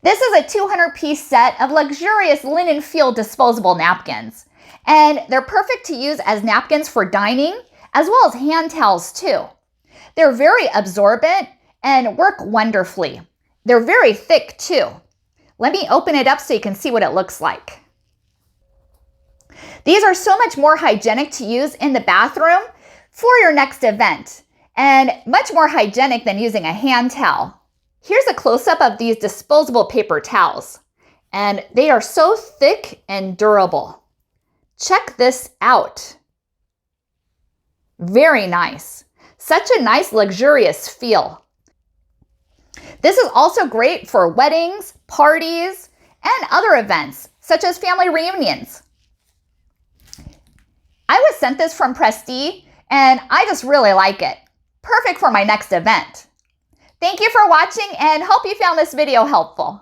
This is a 200-piece set of luxurious Linen-Feel disposable napkins, and they're perfect to use as napkins for dining, as well as hand towels too. They're very absorbent and work wonderfully. They're very thick too. Let me open it up so you can see what it looks like. These are so much more hygienic to use in the bathroom for your next event, and much more hygienic than using a hand towel. Here's a close-up of these disposable paper towels, and they are so thick and durable. Check this out. Very nice. Such a nice, luxurious feel. This is also great for weddings, parties, and other events, such as family reunions. I was sent this from Prestige, and I just really like it. Perfect for my next event. Thank you for watching and hope you found this video helpful.